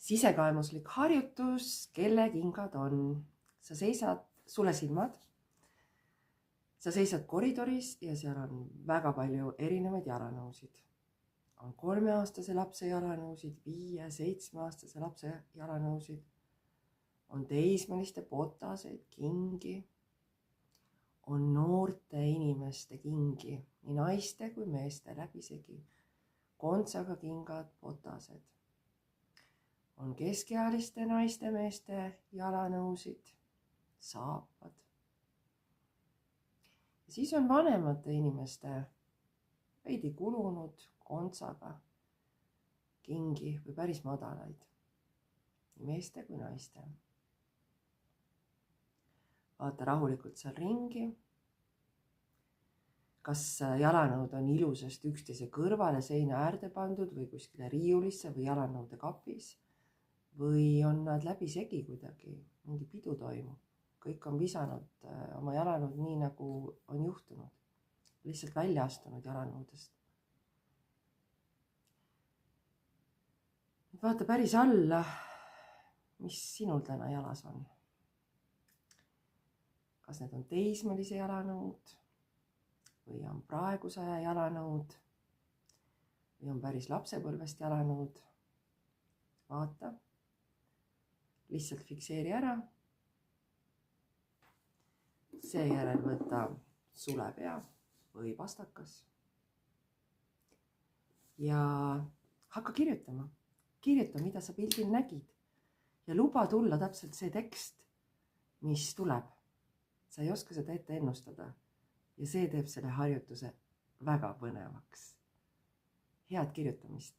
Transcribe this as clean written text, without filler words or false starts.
Sisekaemuslik harjutus, kelle kingad on. Sa seisad, sule silmad. Sa seisad koridoris ja seal on väga palju erinevaid jalanõusid. On 3-aastase lapse jalanõusid, 5-7-aastase lapse jalanõusid. On teismeliste botaseid, kingi. On noorte inimeste kingi, nii naiste kui meeste läbisegi. Kontsaga kingad, botased. On keskealiste naiste meeste jalanõusid, saapad. Ja siis on vanemate inimeste veidi kulunud kontsaga kingi või päris madalaid, nii meeste kui naiste. Vaata rahulikult seal ringi. Kas jalanõud on ilusasti üksteise kõrvale seina äärde pandud või kuskile riiulisse või jalanõude kapis? Või on nad läbisegi kuidagi, mingi pidu toimub. Kõik on visanud oma jalanõud nii, nagu on juhtunud. Lihtsalt välja astunud jalanõudest. Vaata päris alla, mis sinul täna jalas on. Kas need on teismelise jalanõud või on praeguse aja jalanõud või on päris lapsepõlvest jalanõud. Vaata. Lihtsalt fikseeri ära. Seejärel võta sulepea või pastakas. Ja hakka kirjutama. Kirjuta, mida sa pildil nägid. Ja luba tulla täpselt see tekst, mis tuleb. Sa ei oska seda ette ennustada. Ja see teeb selle harjutuse väga põnevaks. Head kirjutamist!